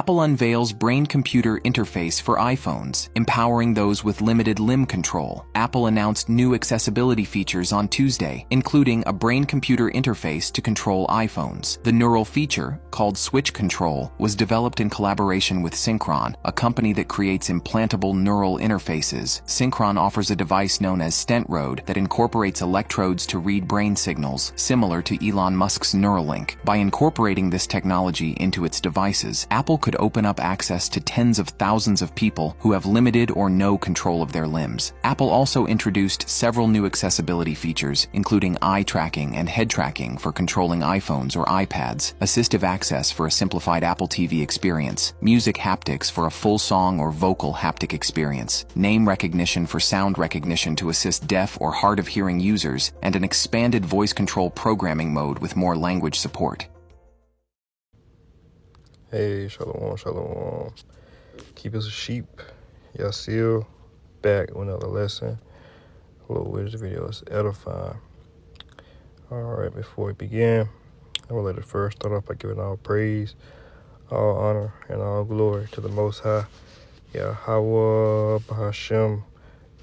Apple unveils brain-computer interface for iPhones, empowering those with limited limb control. Apple announced new accessibility features on Tuesday, including a brain-computer interface to control iPhones. The neural feature, called Switch Control, was developed in collaboration with Synchron, a company that creates implantable neural interfaces. Synchron offers a device known as StentRoad that incorporates electrodes to read brain signals, similar to Elon Musk's Neuralink. By incorporating this technology into its devices, Apple could open up access to tens of thousands of people who have limited or no control of their limbs. Apple also introduced several new accessibility features, including eye tracking and head tracking for controlling iPhones or iPads, assistive access for a simplified Apple TV experience, music haptics for a full song or vocal haptic experience, name recognition for sound recognition to assist deaf or hard of hearing users, and an expanded voice control programming mode with more language support. Hey, shalom, shalom. Keep us a sheep. Yasil, back with another lesson. Hello, this video is edifying. Alright, before we begin, I would like to first start off by giving all praise, all honor, and all glory to the Most High, Yahweh, Bahashem,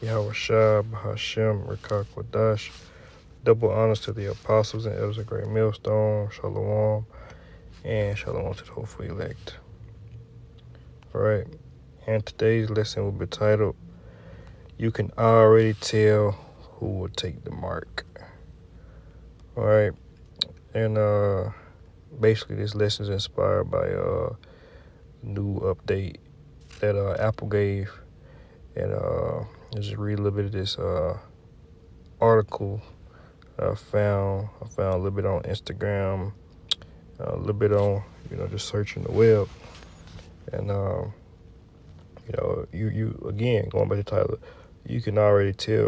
Yahweh Shah, Bahashem, Rekak Wadash. Double honors to the apostles and elders of Great Millstone, Shalom, and shalom to the hopeful elect. All right, and today's lesson will be titled, You Can Already Tell Who Will Take the Mark. All right, and basically this lesson is inspired by a new update that Apple gave, and just read a little bit of this article I found a little bit on Instagram, a little bit on, just searching the web. And, you again, going by the title, you can already tell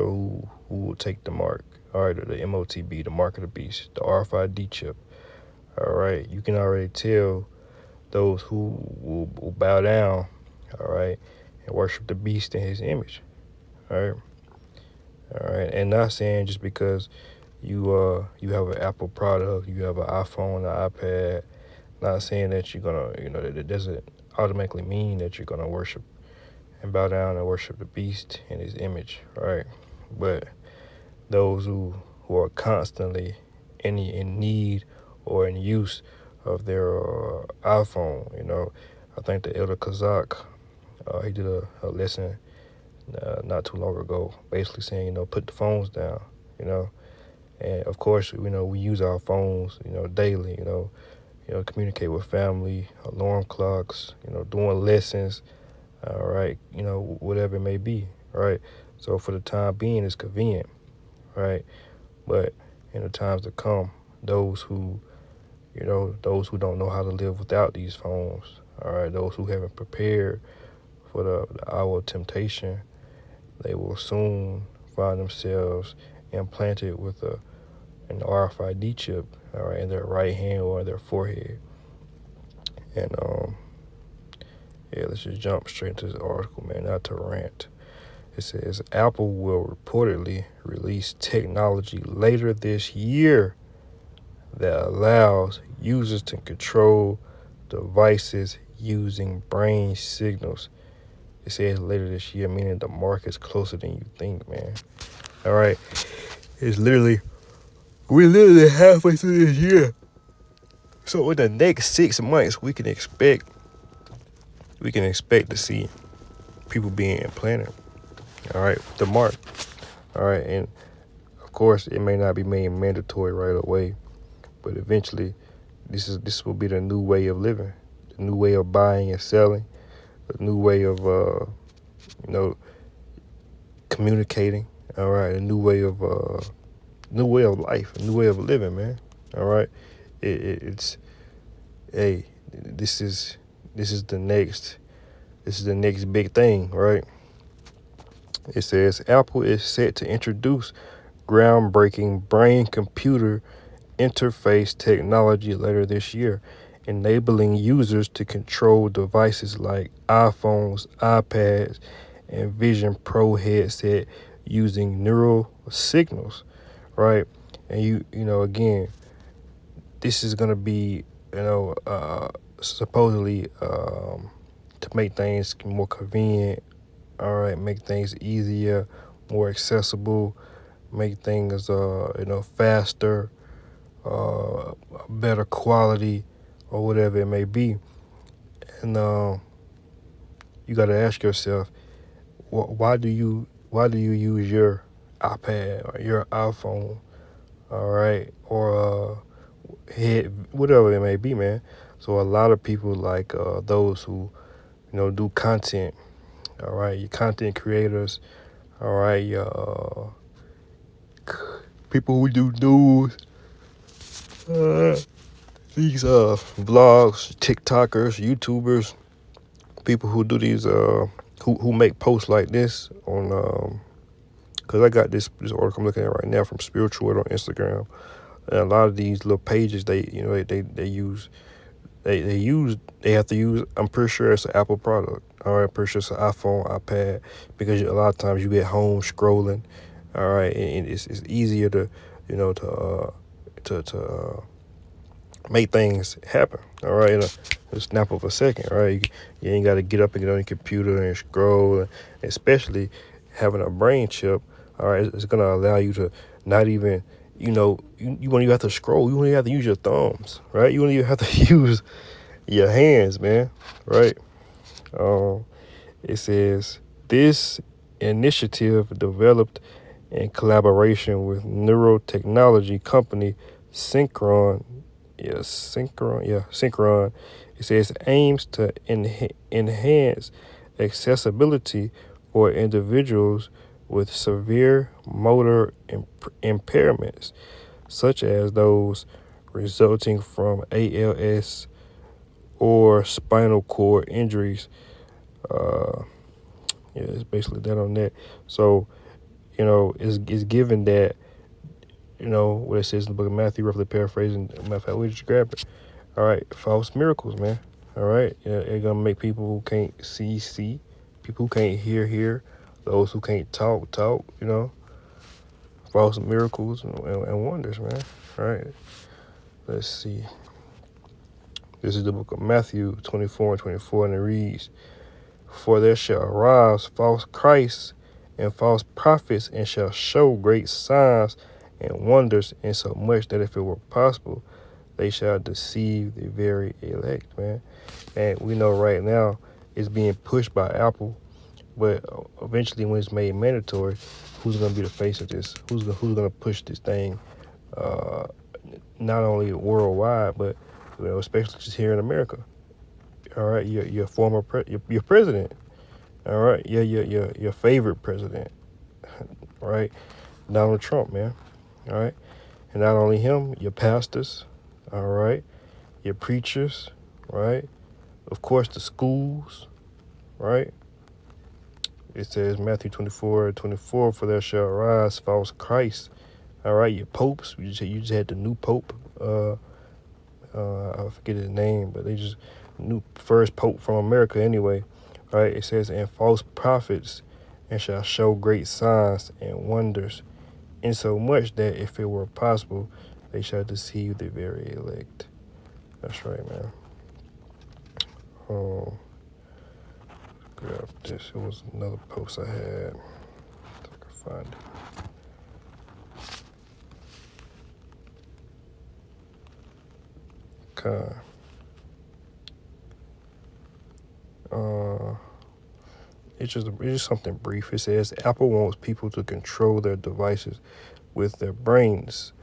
who will take the mark. All right, the MOTB, the mark of the beast, the RFID chip. All right, you can already tell those who will bow down, all right, and worship the beast in his image. All right, and not saying just because you have an Apple product, you have an iPhone, an iPad, not saying that you're gonna, that it doesn't automatically mean that you're gonna worship and bow down and worship the beast in his image, right? But those who are constantly in need or in use of their iPhone, I think the Elder Kazak, he did a lesson not too long ago, basically saying, put the phones down, And of course, we use our phones, daily, communicate with family, alarm clocks, doing lessons, all right, whatever it may be, right? So for the time being, it's convenient, right? But in the times to come, those who don't know how to live without these phones, all right, those who haven't prepared for the hour of temptation, they will soon find themselves implanted with an RFID chip, all right, in their right hand or in their forehead. And let's just jump straight into this article, man, not to rant. It says Apple will reportedly release technology later this year that allows users to control devices using brain signals. It says later this year, meaning the mark is closer than you think, man. All right, we're literally halfway through this year. So in the next 6 months, we can expect to see people being implanted. All right, the mark. All right, and of course, it may not be made mandatory right away, but eventually, this will be the new way of living, the new way of buying and selling, the new way of communicating. All right, a new way of life, a new way of living, man. All right, this is the next big thing, right? It says Apple is set to introduce groundbreaking brain-computer interface technology later this year, enabling users to control devices like iPhones, iPads, and Vision Pro headset using neural signals, right? And again, this is going to be, supposedly to make things more convenient. All right, make things easier, more accessible, make things faster, better quality, or whatever it may be. And you got to ask yourself, why do you use your iPad or your iPhone, all right, or head, whatever it may be, man. So a lot of people like those who do content, all right, your content creators, all right, your people who do news, these vlogs, TikTokers, YouTubers, people who do these who make posts like this on because I got this article I'm looking at right now from Spiritual on Instagram. And a lot of these little pages they use they have to use, I'm pretty sure it's an Apple product. All right, pretty sure it's an iPhone, iPad, because a lot of times you get home scrolling. All right, and it's easier to make things happen. All right, in a snap of a second. All right, you ain't got to get up and get on your computer and scroll, and especially having a brain chip. All right, it's gonna allow you to not even you won't even have to scroll. You won't even have to use your thumbs. Right, you won't even have to use your hands, man. Right. It says this initiative developed in collaboration with neurotechnology company Synchron. Synchron. It says aims to enhance accessibility for individuals with severe motor impairments, such as those resulting from ALS or spinal cord injuries. It's basically that on that. So, it's given that, what it says in the book of Matthew, roughly paraphrasing. Matter of fact, we just grab it. All right, false miracles, man. All right, they're gonna make people who can't see, people who can't hear, those who can't talk. False miracles and wonders, man. All right, let's see. This is the book of Matthew 24 and 24, and it reads, "For there shall arise false Christs and false prophets, and shall show great signs and wonders, insomuch that if it were possible, they shall deceive the very elect," man. And we know right now it's being pushed by Apple, but eventually when it's made mandatory, who's going to be the face of this? Who's going to push this thing, not only worldwide, but especially just here in America? All right, your former your president. All right, your favorite president, right? Donald Trump, man. All right, and not only him, your pastors, all right, your preachers, right? Of course, the schools, right? It says Matthew 24, "For there shall arise false Christ." All right, your popes. You just had the new pope. I forget his name, but they just new first pope from America anyway. Right? It says, "And false prophets, and shall show great signs and wonders, insomuch that if it were possible, they shall deceive the very elect." That's right, man. Oh, grab this. It was another post I had. If I can find it. Okay. It's just something brief. It says Apple wants people to control their devices with their brains.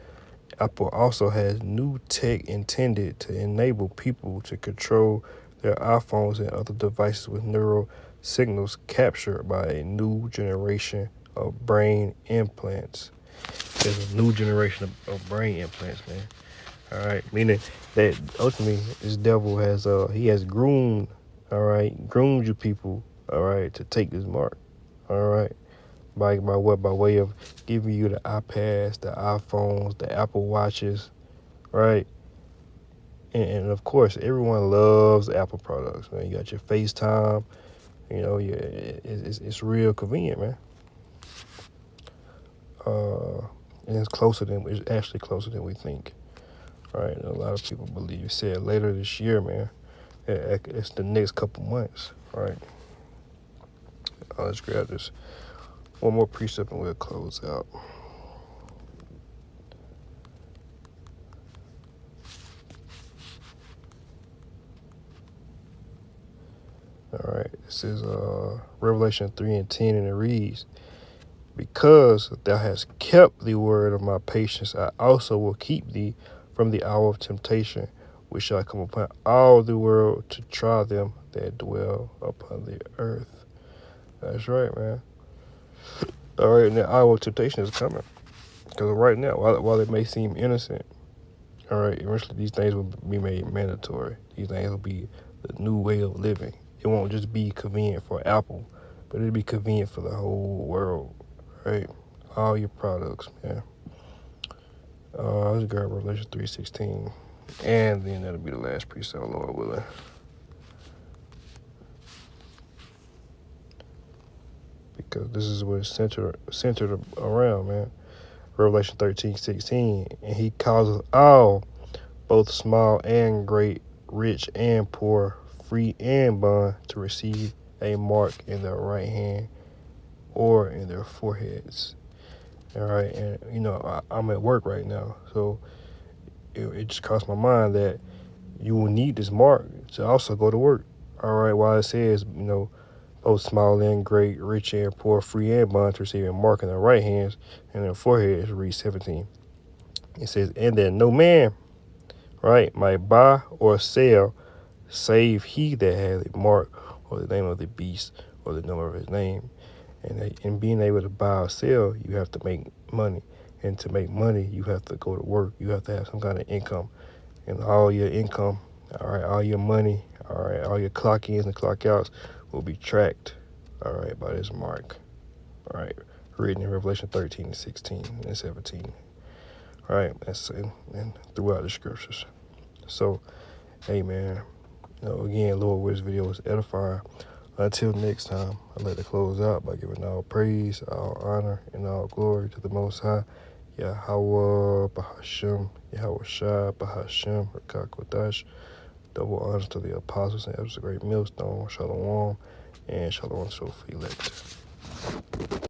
Apple also has new tech intended to enable people to control their iPhones and other devices with neural signals captured by a new generation of brain implants. There's a new generation of brain implants, man. All right, meaning that ultimately this devil has he has groomed you people, all right, to take this mark, all right, by what? By way of giving you the iPads, the iPhones, the Apple Watches, right? And of course, everyone loves Apple products, man. You got your FaceTime, it's real convenient, man. And it's actually closer than we think. All right, a lot of people believe. Said later this year, man. It's the next couple months, right? Let's grab this one more precept and we'll close out. All right, this is Revelation 3:10, and it reads, "Because thou hast kept the word of my patience, I also will keep thee from the hour of temptation, which shall come upon all the world to try them that dwell upon the earth." That's right, man. All right, and the hour of temptation is coming. Because right now, while it may seem innocent, all right, eventually these things will be made mandatory. These things will be the new way of living. It won't just be convenient for Apple, but it'll be convenient for the whole world, right? All your products, man. Let's grab Revelation 3:16, and then that'll be the last precept, Lord willing. Because this is what it's centered around, man. Revelation 13:16, and he causes all, both small and great, rich and poor, free and bond, to receive a mark in their right hand or in their foreheads. All right, and I'm at work right now, so it just crossed my mind that you will need this mark to also go to work. All right, while it says, both small and great, rich and poor, free and bond, to receive a mark in their right hands and their foreheads, read 17. It says, and that no man, right, might buy or sell save he that has a mark or the name of the beast or the number of his name. And in being able to buy or sell, you have to make money. And to make money, you have to go to work. You have to have some kind of income. And all your income, all right, all your money, all right, all your clock ins and clock outs will be tracked, all right, by this mark. All right, written in Revelation 13:16 and 17. All right, that's and throughout the scriptures. So, hey, man, again, Lord, where this video was edifying. Until next time, I'd like to close out by giving all praise, all honor, and all glory to the Most High, Yahweh, Bahashem, Yahweh Shai, Bahashem, Rakakwadash. Double honors to the apostles and elders of the great millstone, Shalom, and Shalom to the elect.